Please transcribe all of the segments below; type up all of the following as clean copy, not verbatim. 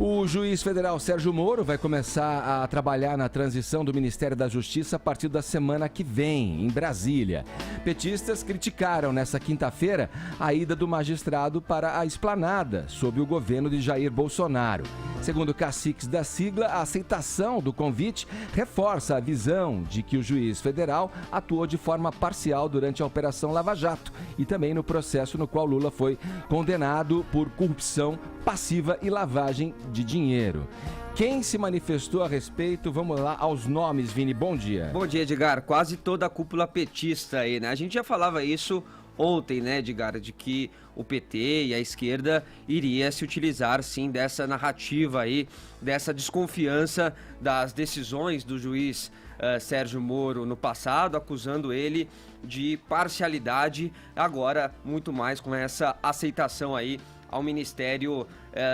O juiz federal Sérgio Moro vai começar a trabalhar na transição do Ministério da Justiça a partir da semana que vem, em Brasília. Petistas criticaram nesta quinta-feira a ida do magistrado para a esplanada, sob o governo de Jair Bolsonaro. Segundo caciques da sigla, a aceitação do convite reforça a visão de que o juiz federal atuou de forma parcial durante a Operação Lava Jato e também no processo no qual Lula foi condenado por corrupção passiva e lavagem de dinheiro. Quem se manifestou a respeito? Vamos lá aos nomes, Vini. Bom dia. Bom dia, Edgar. Quase toda a cúpula petista aí, né? A gente já falava isso ontem, né, Edgar, de que o PT e a esquerda iria se utilizar, sim, dessa narrativa aí, dessa desconfiança das decisões do juiz Sérgio Moro no passado, acusando ele de parcialidade, agora muito mais com essa aceitação aí ao Ministério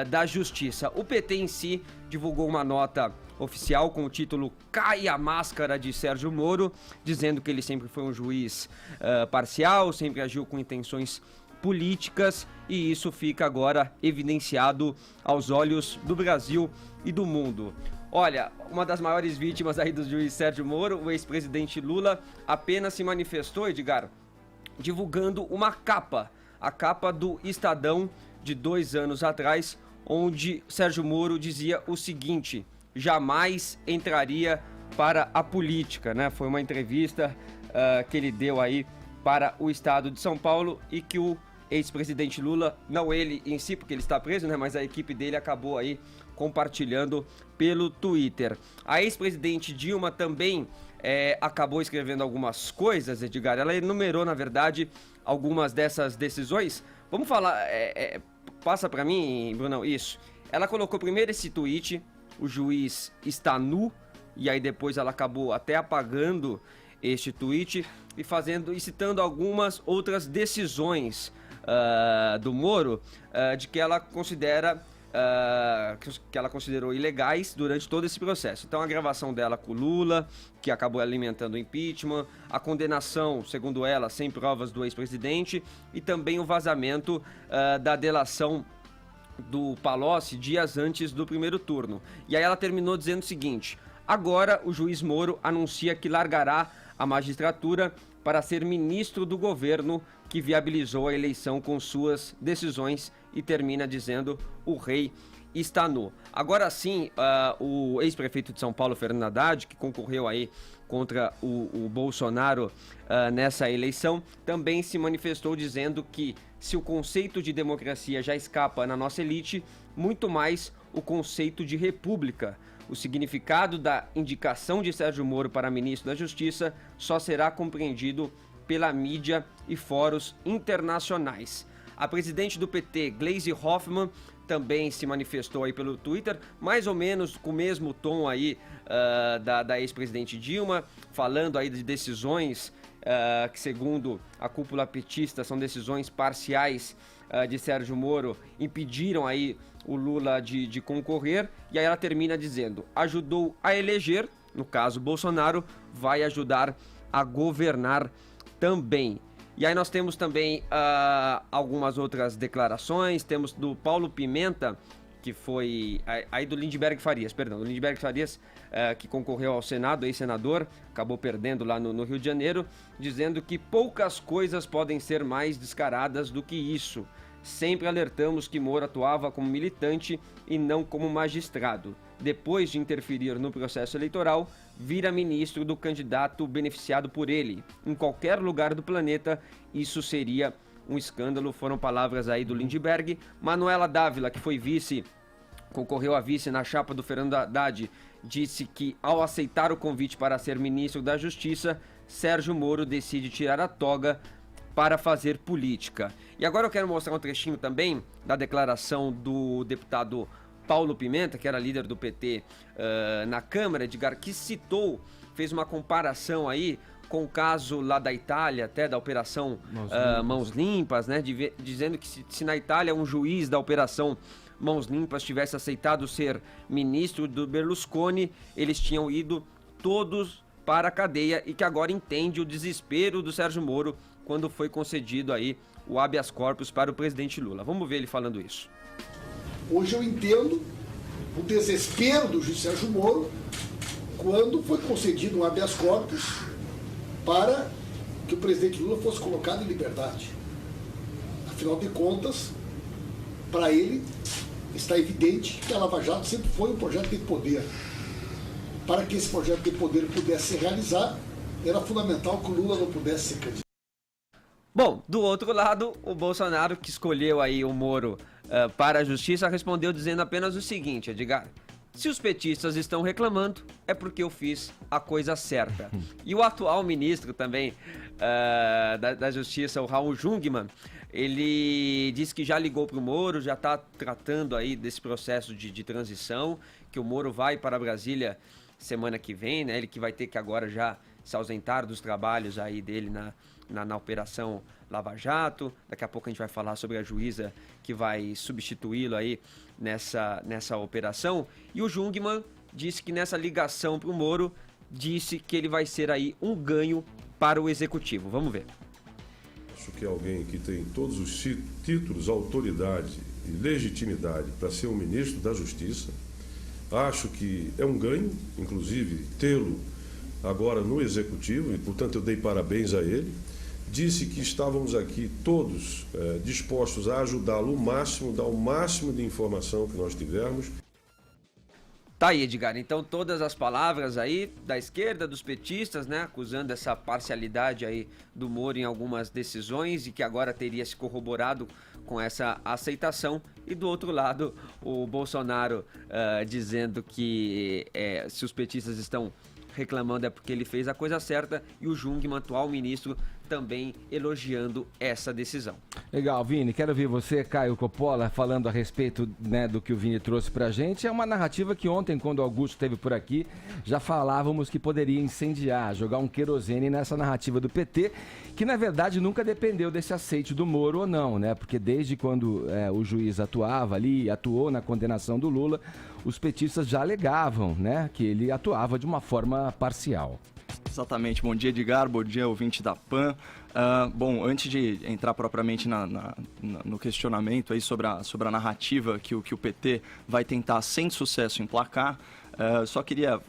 da Justiça. O PT em si divulgou uma nota oficial com o título "Cai a Máscara de Sérgio Moro", dizendo que ele sempre foi um juiz parcial, sempre agiu com intenções políticas, e isso fica agora evidenciado aos olhos do Brasil e do mundo. Olha, uma das maiores vítimas aí do juiz Sérgio Moro, o ex-presidente Lula, apenas se manifestou, Edgar, divulgando uma capa, a capa do Estadão de 2 anos atrás, onde Sérgio Moro dizia o seguinte: jamais entraria para a política, né? Foi uma entrevista que ele deu aí para o estado de São Paulo e que o ex-presidente Lula, não ele em si, porque ele está preso, né? Mas a equipe dele acabou aí compartilhando pelo Twitter. A ex-presidente Dilma também acabou escrevendo algumas coisas, Edgar. Ela enumerou, na verdade, algumas dessas decisões. Vamos falar, passa para mim, Brunão, isso. Ela colocou primeiro esse tweet: o juiz está nu, e aí depois ela acabou até apagando este tweet e citando algumas outras decisões do Moro, de que ela considerou ilegais durante todo esse processo. Então, a gravação dela com o Lula, que acabou alimentando o impeachment, a condenação, segundo ela, sem provas do ex-presidente, e também o vazamento da delação do Palocci dias antes do primeiro turno. E aí ela terminou dizendo o seguinte: agora o juiz Moro anuncia que largará a magistratura para ser ministro do governo que viabilizou a eleição com suas decisões, e termina dizendo: o rei está nu. Agora sim, o ex-prefeito de São Paulo, Fernando Haddad, que concorreu aí contra o Bolsonaro nessa eleição, também se manifestou dizendo que se o conceito de democracia já escapa na nossa elite, muito mais o conceito de república. O significado da indicação de Sérgio Moro para ministro da Justiça só será compreendido pela mídia e fóruns internacionais. A presidente do PT, Gleisi Hoffmann, também se manifestou aí pelo Twitter, mais ou menos com o mesmo tom aí da ex-presidente Dilma, falando aí de decisões que, segundo a cúpula petista, são decisões parciais de Sérgio Moro, impediram aí o Lula de concorrer. E aí ela termina dizendo: ajudou a eleger, no caso Bolsonaro, vai ajudar a governar também. E aí nós temos também algumas outras declarações. Temos do Paulo Pimenta, que foi aí do Lindbergh Farias, que concorreu ao Senado, ex-senador, acabou perdendo lá no Rio de Janeiro, dizendo que poucas coisas podem ser mais descaradas do que isso. Sempre alertamos que Moro atuava como militante e não como magistrado. Depois de interferir no processo eleitoral, vira ministro do candidato beneficiado por ele. Em qualquer lugar do planeta, isso seria um escândalo. Foram palavras aí do Lindbergh. Manuela Dávila, que foi concorreu a vice na chapa do Fernando Haddad, disse que, ao aceitar o convite para ser ministro da Justiça, Sérgio Moro decide tirar a toga para fazer política. E agora eu quero mostrar um trechinho também da declaração do deputado Paulo Pimenta, que era líder do PT na Câmara, Edgar, que fez uma comparação aí com o caso lá da Itália, até da Operação Mãos Limpas, né? Dizendo que se na Itália um juiz da Operação Mãos Limpas tivesse aceitado ser ministro do Berlusconi, eles tinham ido todos para a cadeia, e que agora entende o desespero do Sérgio Moro quando foi concedido aí o habeas corpus para o presidente Lula. Vamos ver ele falando isso. Hoje eu entendo o desespero do juiz Sérgio Moro quando foi concedido um habeas corpus para que o presidente Lula fosse colocado em liberdade. Afinal de contas, para ele, está evidente que a Lava Jato sempre foi um projeto de poder. Para que esse projeto de poder pudesse se realizar, era fundamental que o Lula não pudesse ser candidato. Bom, do outro lado, o Bolsonaro, que escolheu aí o Moro para a justiça, respondeu dizendo apenas o seguinte, Edgar: se os petistas estão reclamando, é porque eu fiz a coisa certa. E o atual ministro também da Justiça, o Raul Jungmann, ele disse que já ligou para o Moro, já está tratando aí desse processo de transição, que o Moro vai para Brasília semana que vem, né? Ele que vai ter que agora já se ausentar dos trabalhos aí dele na Operação Lava Jato. Daqui a pouco a gente vai falar sobre a juíza que vai substituí-lo aí nessa operação. E o Jungmann disse que nessa ligação para o Moro, disse que ele vai ser aí um ganho para o Executivo. Vamos ver. Acho que alguém que tem todos os títulos, autoridade e legitimidade para ser um ministro da Justiça, acho que é um ganho, inclusive, tê-lo agora no Executivo, e, portanto, eu dei parabéns a ele. Disse que estávamos aqui todos dispostos a ajudá-lo o máximo, dar o máximo de informação que nós tivermos. Tá aí, Edgar. Então, todas as palavras aí da esquerda, dos petistas, né, acusando essa parcialidade aí do Moro em algumas decisões e que agora teria se corroborado com essa aceitação. E do outro lado, o Bolsonaro dizendo que se os petistas estão reclamando é porque ele fez a coisa certa, e o Jungmann, atual ministro, também elogiando essa decisão. Legal, Vini, quero ouvir você, Caio Coppola, falando a respeito, né, do que o Vini trouxe pra gente. É uma narrativa que ontem, quando o Augusto esteve por aqui, já falávamos que poderia incendiar, jogar um querosene nessa narrativa do PT, que na verdade nunca dependeu desse aceite do Moro ou não, né? Porque desde quando o juiz atuava ali, atuou na condenação do Lula, os petistas já alegavam, né, que ele atuava de uma forma parcial. Exatamente. Bom dia, Edgar. Bom dia, ouvinte da PAN. Bom, antes de entrar propriamente no questionamento aí sobre a narrativa que o PT vai tentar, sem sucesso, emplacar, só queria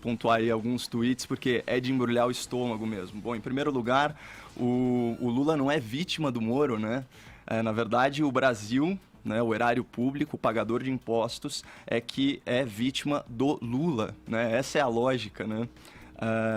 pontuar aí alguns tweets, porque é de embrulhar o estômago mesmo. Bom, em primeiro lugar, o Lula não é vítima do Moro, né? Na verdade, o Brasil, né, o erário público, o pagador de impostos, é que é vítima do Lula, né? Essa é a lógica, né?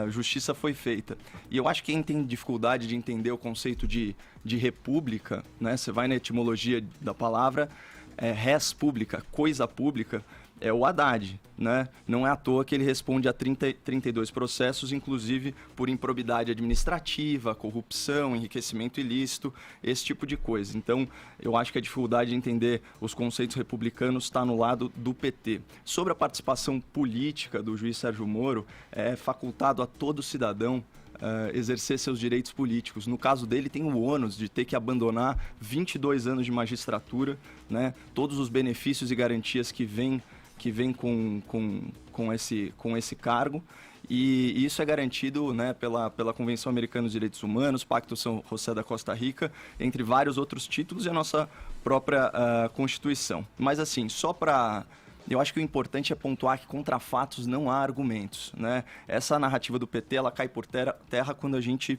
Justiça foi feita. E eu acho que quem tem dificuldade de entender o conceito de república, né? Você vai na etimologia da palavra, res pública, coisa pública, é o Haddad, né? Não é à toa que ele responde a 32 processos, inclusive por improbidade administrativa, corrupção, enriquecimento ilícito, esse tipo de coisa. Então, eu acho que a dificuldade de entender os conceitos republicanos está no lado do PT. Sobre a participação política do juiz Sérgio Moro, é facultado a todo cidadão exercer seus direitos políticos. No caso dele, tem o ônus de ter que abandonar 22 anos de magistratura, né? Todos os benefícios e garantias que vêm com esse cargo, e isso é garantido, né, pela Convenção Americana dos Direitos Humanos, Pacto São José da Costa Rica, entre vários outros títulos, e a nossa própria Constituição. Mas assim, eu acho que o importante é pontuar que contra fatos não há argumentos, né? Essa narrativa do PT, ela cai por terra quando a gente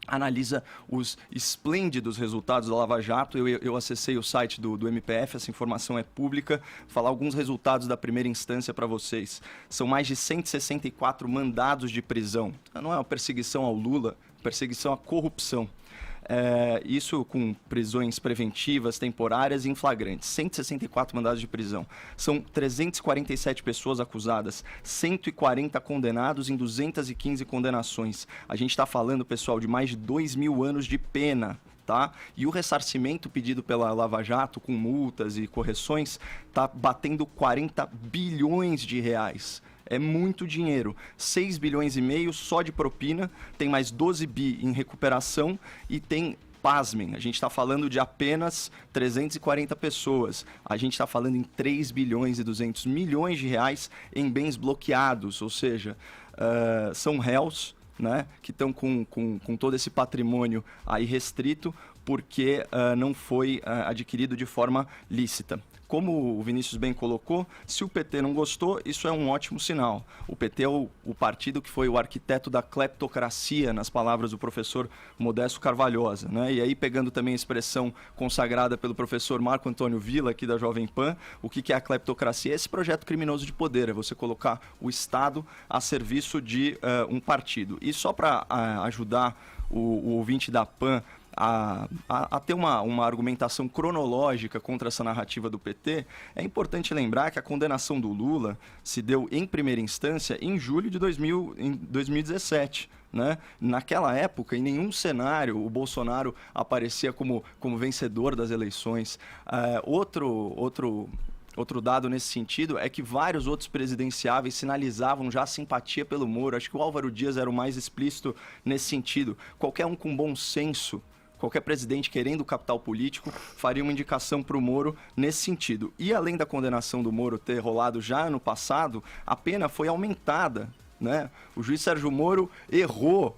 analisa os esplêndidos resultados da Lava Jato. Eu acessei o site do MPF, essa informação é pública. Falar alguns resultados da primeira instância para vocês. São mais de 164 mandados de prisão. Não é uma perseguição ao Lula, perseguição à corrupção. Isso com prisões preventivas, temporárias e em flagrantes. 164 mandados de prisão. São 347 pessoas acusadas, 140 condenados em 215 condenações. A gente está falando, pessoal, de mais de 2.000 anos de pena. Tá? E o ressarcimento pedido pela Lava Jato, com multas e correções, está batendo 40 bilhões de reais. É muito dinheiro. 6 bilhões e meio só de propina, tem mais 12 bi em recuperação e tem, pasmem, a gente está falando de apenas 340 pessoas. A gente está falando em 3 bilhões e 200 milhões de reais em bens bloqueados, ou seja, são réus, né, que estão com todo esse patrimônio aí restrito porque não foi adquirido de forma lícita. Como o Vinícius bem colocou, se o PT não gostou, isso é um ótimo sinal. O PT é o partido que foi o arquiteto da cleptocracia, nas palavras do professor Modesto Carvalhosa, né? E aí, pegando também a expressão consagrada pelo professor Marco Antônio Villa, aqui da Jovem Pan, o que é a cleptocracia? É esse projeto criminoso de poder, é você colocar o Estado a serviço de um partido. E só para ajudar o ouvinte da PAN a ter uma argumentação cronológica contra essa narrativa do PT, é importante lembrar que a condenação do Lula se deu em primeira instância em julho de 2017. Né? Naquela época, em nenhum cenário, o Bolsonaro aparecia como vencedor das eleições. Outro dado nesse sentido é que vários outros presidenciáveis sinalizavam já simpatia pelo Moro. Acho que o Álvaro Dias era o mais explícito nesse sentido. Qualquer um com bom senso, qualquer presidente querendo capital político, faria uma indicação para o Moro nesse sentido. E além da condenação do Moro ter rolado já ano passado, a pena foi aumentada, né? O juiz Sérgio Moro errou.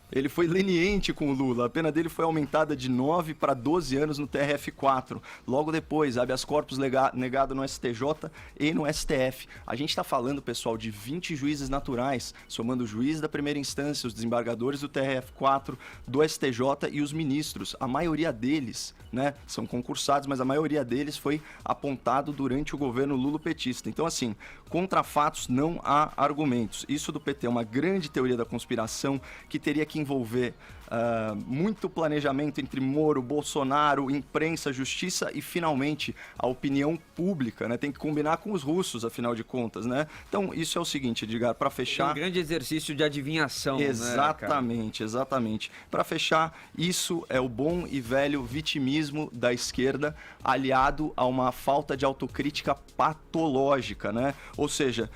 Ele foi leniente com o Lula. A pena dele foi aumentada de 9 para 12 anos no TRF4. Logo depois, habeas corpus negado no STJ e no STF. A gente está falando, pessoal, de 20 juízes naturais, somando o juiz da primeira instância, os desembargadores do TRF4, do STJ e os ministros. A maioria deles, né, são concursados, mas a maioria deles foi apontado durante o governo lulopetista. Então, assim, contra fatos não há argumentos. Isso do PT é uma grande teoria da conspiração que teria que envolver muito planejamento entre Moro, Bolsonaro, imprensa, justiça e, finalmente, a opinião pública, né? Tem que combinar com os russos, afinal de contas, né? Então, isso é o seguinte, Edgar, para fechar... Um grande exercício de adivinhação, exatamente, né, exatamente. Para fechar, isso é o bom e velho vitimismo da esquerda, aliado a uma falta de autocrítica patológica, né? Ou seja,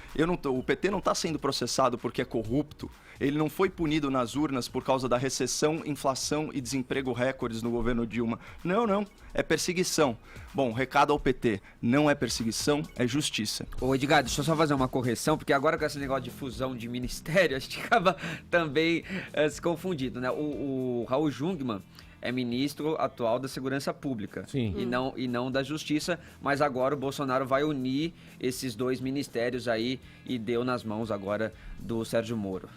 o PT não está sendo processado porque é corrupto. Ele não foi punido nas urnas por causa da recessão, inflação e desemprego recordes no governo Dilma. Não. É perseguição. Bom, recado ao PT. Não é perseguição, é justiça. Ô Edgar, deixa eu só fazer uma correção, porque agora com esse negócio de fusão de ministério, a gente acaba também se confundindo, né? O Raul Jungmann é ministro atual da Segurança Pública. Sim. E não da Justiça, mas agora o Bolsonaro vai unir esses dois ministérios aí e deu nas mãos agora do Sérgio Moro.